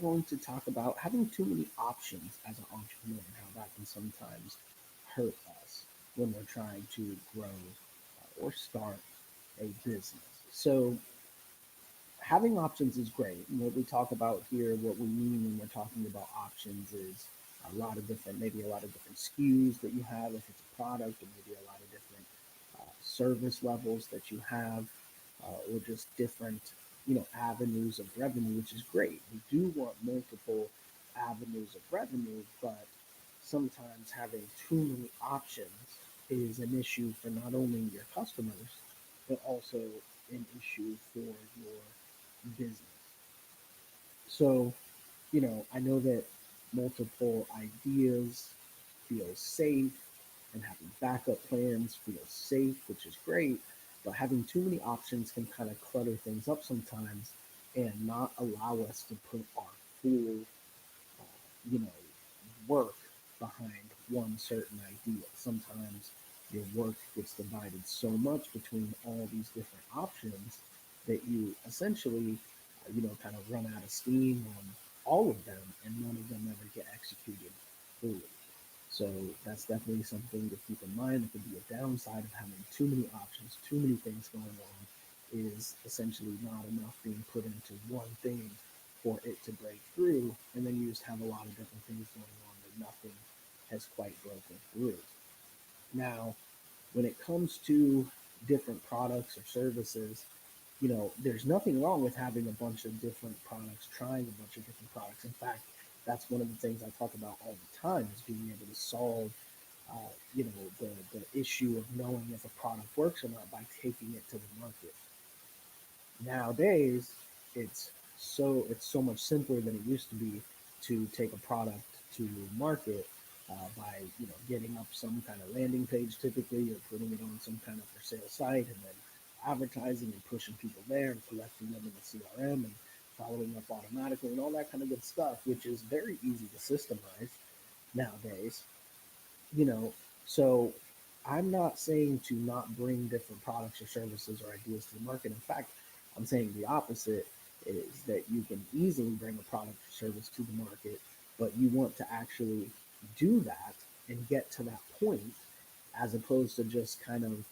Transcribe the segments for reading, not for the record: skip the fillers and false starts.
going to talk about having too many options as an entrepreneur and how that can sometimes hurt us when we're trying to grow or start a business. So, having options is great. And what we talk about here, what we mean when we're talking about options is maybe a lot of different SKUs that you have if it's a product, or maybe a lot of different service levels that you have, or just different, avenues of revenue, which is great. We do want multiple avenues of revenue, but sometimes having too many options is an issue for not only your customers, but also an issue for your business. So, I know that multiple ideas feel safe and having backup plans feels safe, which is great, but having too many options can kind of clutter things up sometimes and not allow us to put our full, you know, work behind one certain idea. Sometimes your work gets divided so much between all these different options that you essentially, kind of run out of steam on all of them, and none of them ever get executed fully. So that's definitely something to keep in mind. It could be a downside of having too many options, too many things going on, is essentially not enough being put into one thing for it to break through, and then you just have a lot of different things going on that nothing has quite broken through. Now, when it comes to different products or services, there's nothing wrong with having a bunch of different products, trying a bunch of different products. In fact, that's one of the things I talk about all the time is being able to solve, the issue of knowing if a product works or not by taking it to the market. Nowadays, it's so much simpler than it used to be to take a product to market by getting up some kind of landing page typically, or putting it on some kind of for sale site, and then advertising and pushing people there and collecting them in the CRM and following up automatically and all that kind of good stuff, which is very easy to systemize nowadays. you know so I'm not saying to not bring different products or services or ideas to the market. In fact, I'm saying the opposite, is that you can easily bring a product or service to the market, but you want to actually do that and get to that point, as opposed to just kind of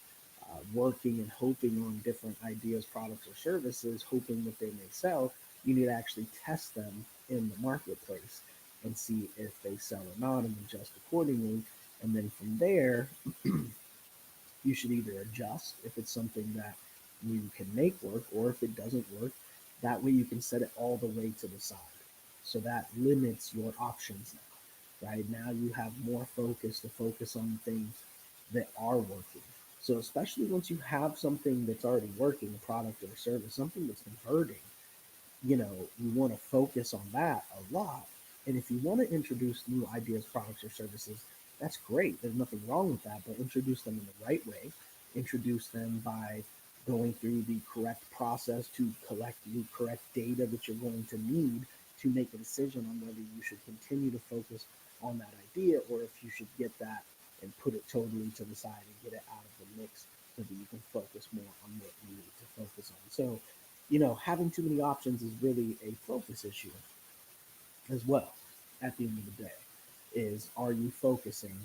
working and hoping on different ideas, products, or services, hoping that they may sell. You need to actually test them in the marketplace and see if they sell or not, and adjust accordingly. And then from there, you should either adjust if it's something that you can make work, or if it doesn't work, that way you can set it all the way to the side. So that limits your options now. Right now, you have more focus to focus on things that are working. So, especially once you have something that's already working, a product or a service, something that's converting, you want to focus on that a lot. And if you want to introduce new ideas, products, or services, that's great. There's nothing wrong with that, but introduce them in the right way. Introduce them by going through the correct process to collect the correct data that you're going to need to make a decision on whether you should continue to focus on that idea, or if you should get that and put it totally to the side and get it out of the mix so that you can focus more on what you need to focus on. So, having too many options is really a focus issue as well. At the end of the day, is, are you focusing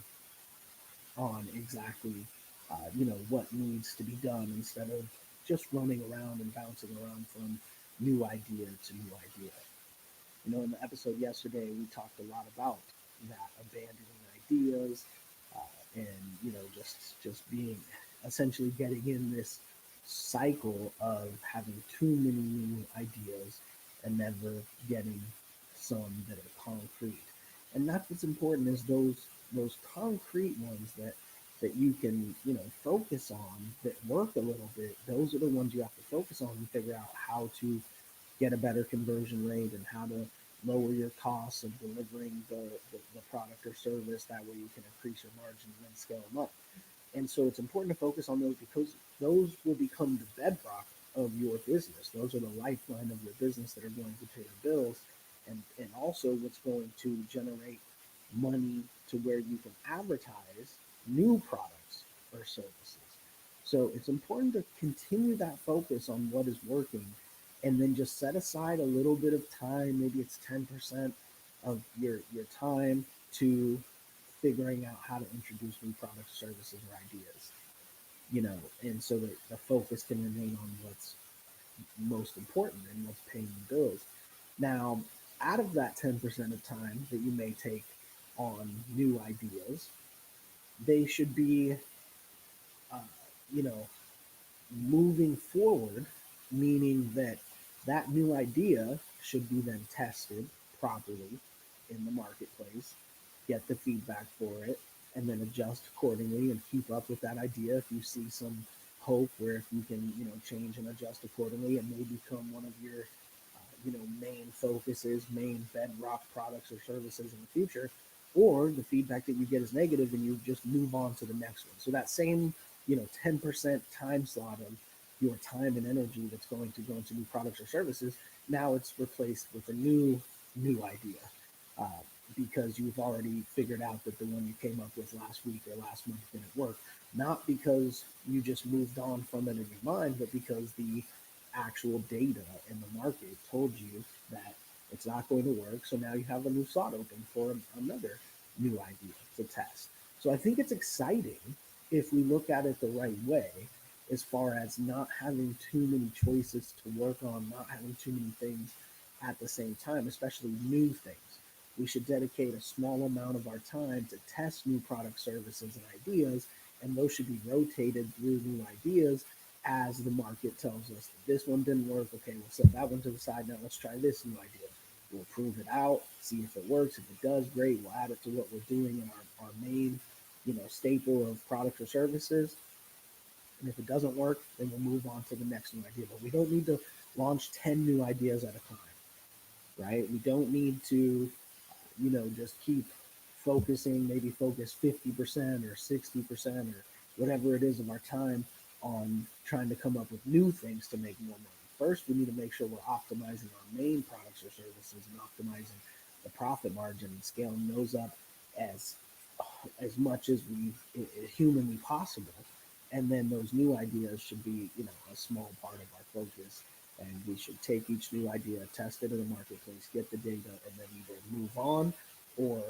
on exactly, what needs to be done, instead of just running around and bouncing around from new idea to new idea. In the episode yesterday, we talked a lot about that, abandoning ideas, and just being, essentially getting in this cycle of having too many new ideas and never getting some that are concrete. And that's what's important, is those concrete ones that you can focus on, that work a little bit. Those are the ones you have to focus on and figure out how to get a better conversion rate, and how to lower your costs of delivering the product or service. That way you can increase your margins and then scale them up. And so it's important to focus on those, because those will become the bedrock of your business. Those are the lifeline of your business that are going to pay your bills, and also what's going to generate money to where you can advertise new products or services. So it's important to continue that focus on what is working, and then just set aside a little bit of time, maybe it's 10% of your time, to figuring out how to introduce new products, services, or ideas, and so that the focus can remain on what's most important and what's paying the bills. Now, out of that 10% of time that you may take on new ideas, they should be, uh, you know, moving forward, meaning that that new idea should be then tested properly in the marketplace, get the feedback for it, and then adjust accordingly and keep up with that idea. If you see some hope where if you can, change and adjust accordingly, and may become one of your, main focuses, main bedrock products or services in the future, or the feedback that you get is negative and you just move on to the next one. So that same, 10% time slot of your time and energy that's going to go into new products or services, now it's replaced with a new idea, uh, because you've already figured out that the one you came up with last week or last month didn't work. Not because you just moved on from it in your mind, but because the actual data in the market told you that it's not going to work. So now you have a new slot open for another new idea to test. So I think it's exciting if we look at it the right way, as far as not having too many choices to work on, not having too many things at the same time, especially new things. We should dedicate a small amount of our time to test new product, services, and ideas, and those should be rotated through new ideas as the market tells us that this one didn't work. Okay, we'll set that one to the side. Now let's try this new idea. We'll prove it out, see if it works. If it does, great. We'll add it to what we're doing in our main, staple of products or services. And if it doesn't work, then we'll move on to the next new idea. But we don't need to launch 10 new ideas at a time, right? We don't need to, just keep focusing, maybe focus 50% or 60% or whatever it is of our time on trying to come up with new things to make more money. First, we need to make sure we're optimizing our main products or services and optimizing the profit margin and scaling those up as as much as we humanly possible. And then those new ideas should be, a small part of our focus. And we should take each new idea, test it in the marketplace, get the data, and then either move on, or,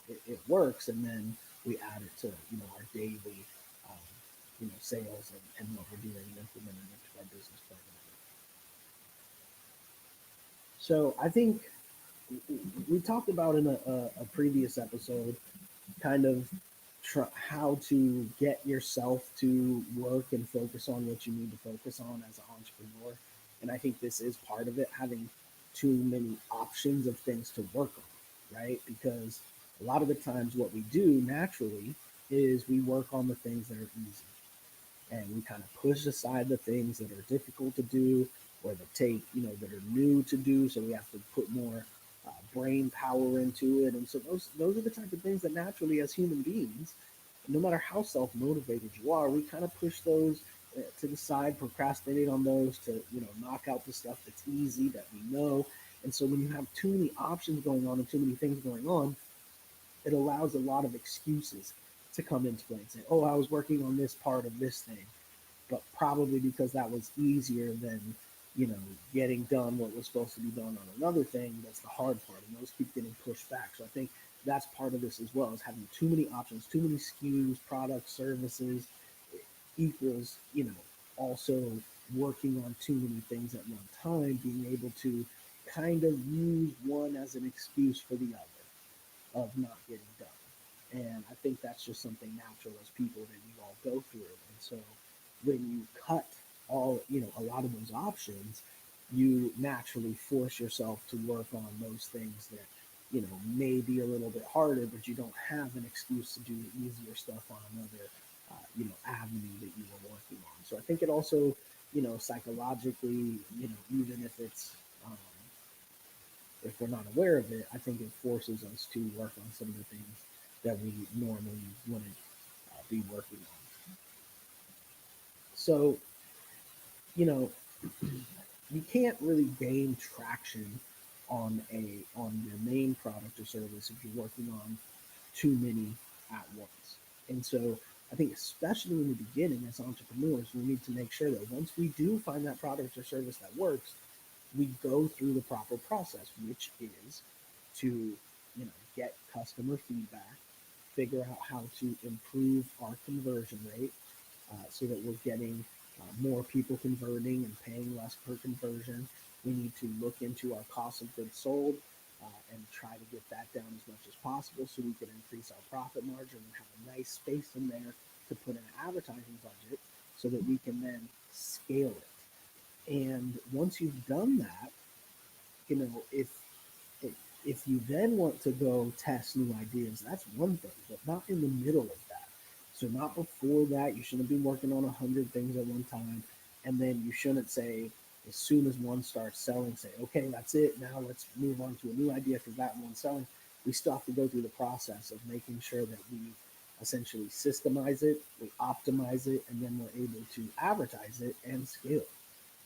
it works, and then we add it to, our daily, sales, and what we're doing and implementing into our business plan. So I think we talked about in a previous episode kind of how to get yourself to work and focus on what you need to focus on as an entrepreneur. And I think this is part of it, having too many options of things to work on, right? Because a lot of the times what we do naturally is we work on the things that are easy, and we kind of push aside the things that are difficult to do, or that take, that are new to do. So we have to put more brain power into it. And so those are the type of things that naturally, as human beings, no matter how self motivated you are, we kind of push those to the side, procrastinate on those to, knock out the stuff that's easy that we know. And so when you have too many options going on and too many things going on, it allows a lot of excuses to come into play and say, oh, I was working on this part of this thing, but probably because that was easier than, getting done what was supposed to be done on another thing. That's the hard part, and those keep getting pushed back. So I think that's part of this as well, is having too many options, too many SKUs, products, services, equals, also working on too many things at one time, being able to kind of use one as an excuse for the other of not getting done. And I think that's just something natural as people that we all go through. And so when you cut a lot of those options, you naturally force yourself to work on those things that, may be a little bit harder, but you don't have an excuse to do the easier stuff on another, avenue that you were working on. So I think it also, psychologically, even um, if we're not aware of it, I think it forces us to work on some of the things that we normally wouldn't be working on. So, you know, you can't really gain traction on your main product or service if you're working on too many at once. And so I think especially in the beginning as entrepreneurs, we need to make sure that once we do find that product or service that works, we go through the proper process, which is to, get customer feedback, figure out how to improve our conversion rate, so that we're getting more people converting and paying less per conversion. We need to look into our cost of goods sold, and try to get that down as much as possible so we can increase our profit margin and have a nice space in there to put an advertising budget so that we can then scale it. And once you've done that, if if you then want to go test new ideas, that's one thing, but not in the middle of that. So not before that. You shouldn't be working on 100 things at one time, and then you shouldn't say, as soon as one starts selling, say, okay, that's it. Now let's move on to a new idea because that one's selling. We still have to go through the process of making sure that we essentially systemize it, we optimize it, and then we're able to advertise it and scale it.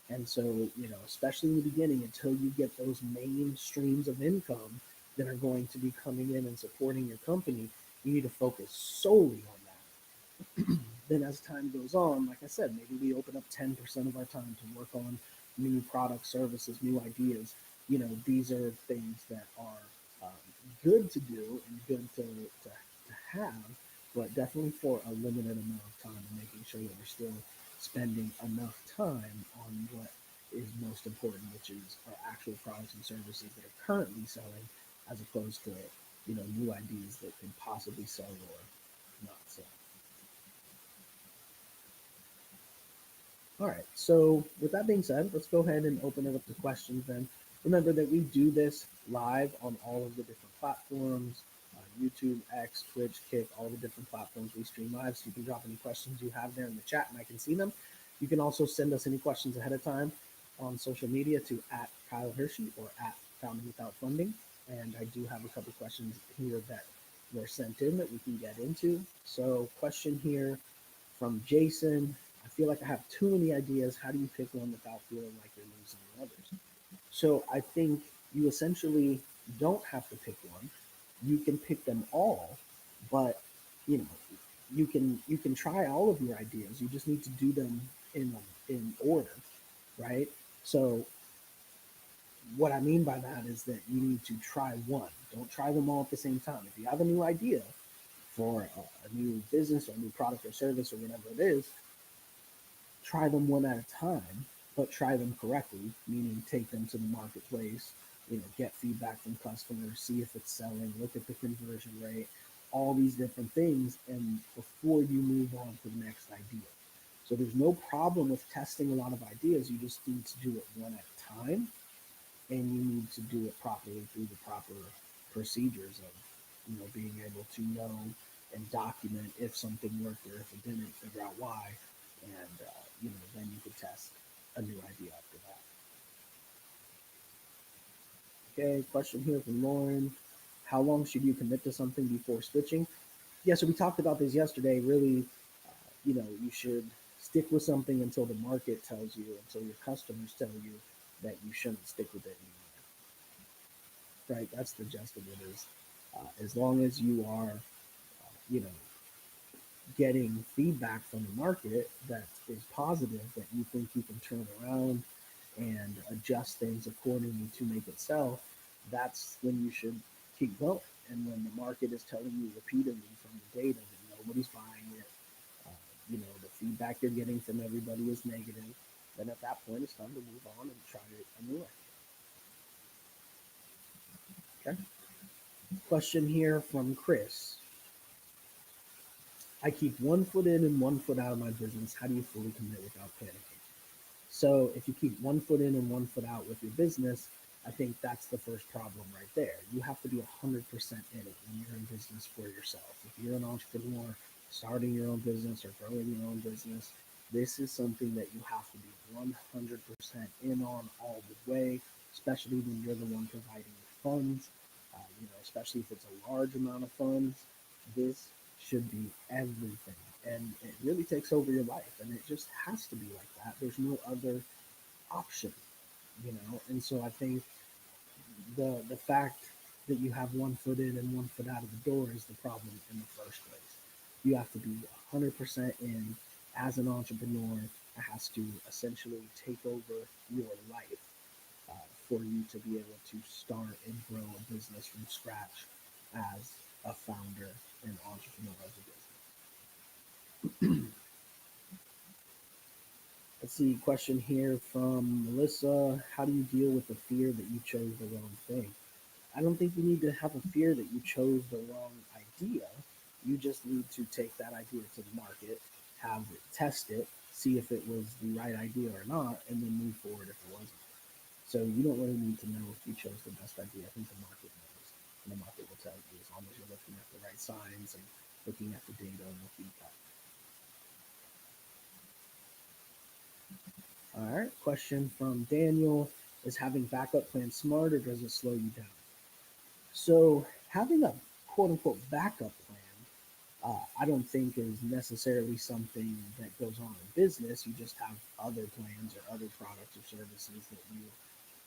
And so, especially in the beginning, until you get those main streams of income that are going to be coming in and supporting your company, you need to focus solely on that. Then, as time goes on, like I said, maybe we open up 10% of our time to work on new products, services, new ideas. These are things that are good to do and good to have, but definitely for a limited amount of time, and making sure that we're still spending enough time on what is most important, which is our actual products and services that are currently selling, as opposed to new ideas that could possibly sell or not sell. All right. So with that being said, let's go ahead and open it up to questions. Then remember that we do this live on all of the different platforms: YouTube, X, Twitch, Kick, all the different platforms we stream live. So you can drop any questions you have there in the chat, and I can see them. You can also send us any questions ahead of time on social media to @Kyle Hiersche or @Founding Without Funding. And I do have a couple questions here that were sent in that we can get into. So question here from Jason: I feel like I have too many ideas. How do you pick one without feeling like you're losing others? So I think you essentially don't have to pick one. You can pick them all, but you know you can try all of your ideas. You just need to do them in order, right? So what I mean by that is that you need to try one. Don't try them all at the same time. If you have a new idea for a new business or a new product or service or whatever it is, try them one at a time, but try them correctly, meaning take them to the marketplace, get feedback from customers, see if it's selling, look at the conversion rate, all these different things, and before you move on to the next idea. So there's no problem with testing a lot of ideas. You just need to do it one at a time, and you need to do it properly through the proper procedures of, being able to know and document if something worked or if it didn't, figure out why, and then you could test a new idea after that. Okay, question here from Lauren: how long should you commit to something before switching? Yeah, so we talked about this yesterday. Really, you should stick with something until the market tells you, until your customers tell you that you shouldn't stick with it anymore. Right? That's the gist of it. Is as long as you are, you know, getting feedback from the market that is positive, that you think you can turn around and adjust things accordingly to make it sell, that's when you should keep going. And when the market is telling you repeatedly from the data that nobody's buying it, the feedback you're getting from everybody is negative, then at that point it's time to move on and try a new idea. Okay. Question here from Chris: I keep one foot in and one foot out of my business. How do you fully commit without panicking? So if you keep one foot in and one foot out with your business, I think that's the first problem right there. You have to be 100% in it when you're in business for yourself. If you're an entrepreneur starting your own business or growing your own business, this is something that you have to be 100% in on all the way, especially when you're the one providing the funds. Especially if it's a large amount of funds, this should be everything. And it really takes over your life. And it just has to be like that. There's no other option. And so I think the fact that you have one foot in and one foot out of the door is the problem in the first place. You have to be 100% in as an entrepreneur. It has to essentially take over your life. for you to be able to start and grow a business from scratch as a founder and entrepreneur of a business. Let's see, question here from Melissa. How do you deal with the fear that you chose the wrong thing? I don't think you need to have a fear that you chose the wrong idea. You just need to take that idea to the market, have it, test it, see if it was the right idea or not, and then move forward if it wasn't. So you don't really need to know if you chose the best idea. I think the market knows. And the market will tell you as long as you're looking at the right signs and looking at the data and the feedback. All right, question from Daniel. Is having backup plans smart or does it slow you down? So having a quote unquote backup plan, I don't think is necessarily something that goes on in business. You just have other plans or other products or services that you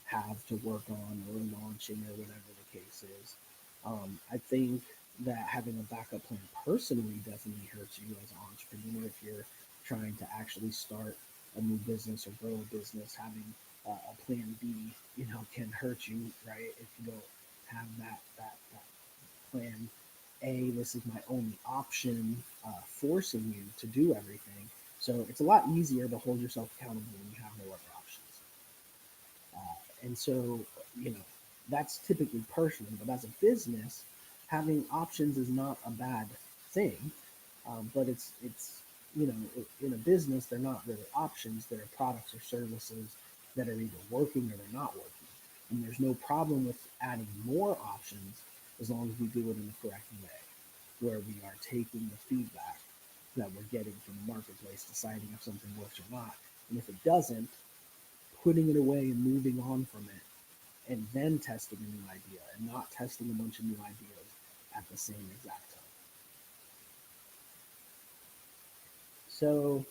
have to work on or launching or whatever the case is. I think that having a backup plan personally definitely hurts you as an entrepreneur if you're trying to actually start a new business or grow a business. Having a plan B, can hurt you, right? If you don't have that plan A, this is my only option, forcing you to do everything. So it's a lot easier to hold yourself accountable when you have no other options. And so, you know, that's typically personal, but as a business, having options is not a bad thing. But in a business, they're not really options. They're products or services that are either working or they're not working. And there's no problem with adding more options as long as we do it in the correct way, where we are taking the feedback that we're getting from the marketplace, deciding if something works or not. And if it doesn't, putting it away and moving on from it, and then testing a new idea and not testing a bunch of new ideas at the same exact time. So,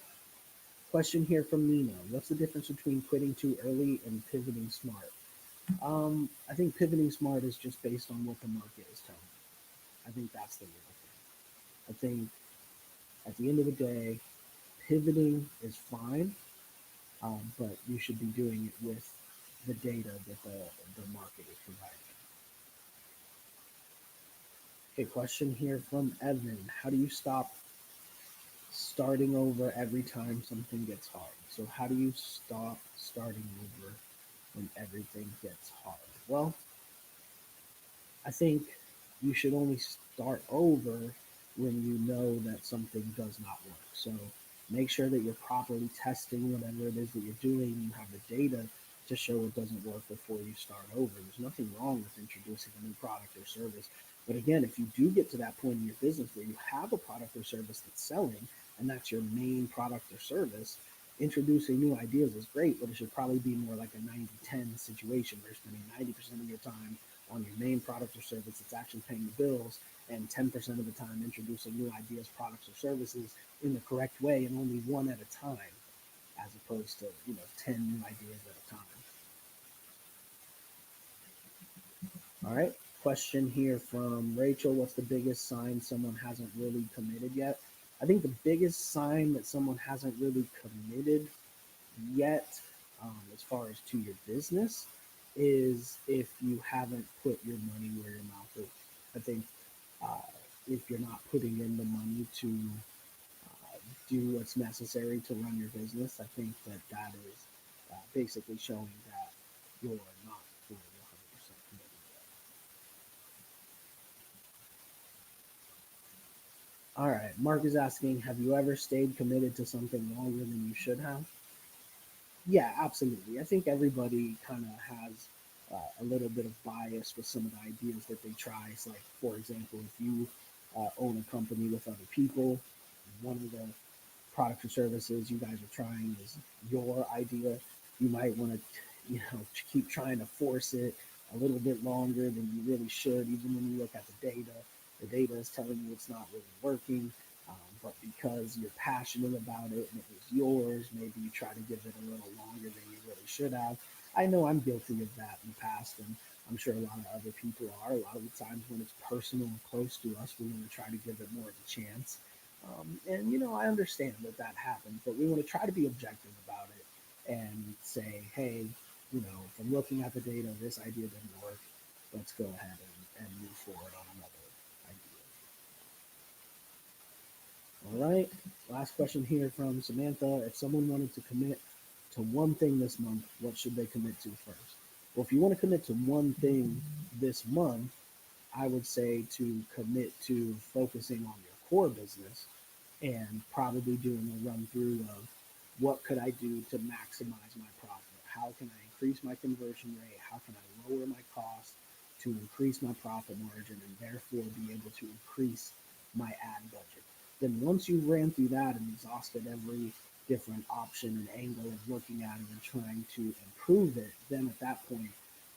question here from Nina. What's the difference between quitting too early and pivoting smart? I think pivoting smart is just based on what the market is telling you. I think that's the real thing. I think at the end of the day, pivoting is fine, but you should be doing it with the data that the market is providing. Okay, question here from Evan. How do you stop starting over every time something gets hard? So, how do you stop starting over when everything gets hard? Well, I think you should only start over when you know that something does not work. So make sure that you're properly testing whatever it is that you're doing. You have the data to show it doesn't work before you start over. There's nothing wrong with introducing a new product or service. But again, if you do get to that point in your business where you have a product or service that's selling and that's your main product or service, introducing new ideas is great, but it should probably be more like a 90-10 situation where you're spending 90% of your time on your main product or service that's actually paying the bills, and 10% of the time introducing new ideas, products, or services in the correct way and only one at a time, as opposed to 10 new ideas at a time. All right. Question here from Rachel. What's the biggest sign someone hasn't really committed yet? I think the biggest sign that someone hasn't really committed yet, as far as to your business, is if you haven't put your money where your mouth is. I think uh, if you're not putting in the money to do what's necessary to run your business, I think that is basically showing that you're not fully 100% committed yet. All right, Mark is asking, have you ever stayed committed to something longer than you should have? Yeah, absolutely. I think everybody kind of has a little bit of bias with some of the ideas that they try. It's like, for example, if you own a company with other people, one of the products or services you guys are trying is your idea, you might want to, keep trying to force it a little bit longer than you really should, even when you look at the data. The data is telling you it's not really working, but because you're passionate about it and it was yours, maybe you try to give it a little longer than you really should have. I know I'm guilty of that in the past, and I'm sure a lot of other people are. A lot of the times when it's personal and close to us, we want to try to give it more of a chance. And I understand that that happens, but we want to try to be objective about it and say, hey, from looking at the data, this idea didn't work. Let's go ahead and move forward on another idea. All right. Last question here from Samantha. If someone wanted to commit to one thing this month, what should they commit to first? Well, if you want to commit to one thing this month, I would say to commit to focusing on your core business and probably doing a run through of what could I do to maximize my profit? How can I increase my conversion rate? How can I lower my costs to increase my profit margin and therefore be able to increase my ad budget? Then once you've ran through that and exhausted every different option and angle of looking at it and trying to improve it, then at that point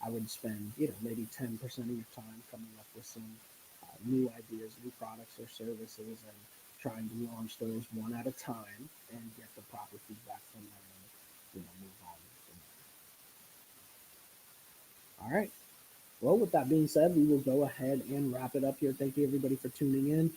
I would spend, maybe 10% of your time coming up with some new ideas, new products or services, and trying to launch those one at a time and get the proper feedback from them and, move on from there. All right. Well, with that being said, we will go ahead and wrap it up here. Thank you, everybody, for tuning in.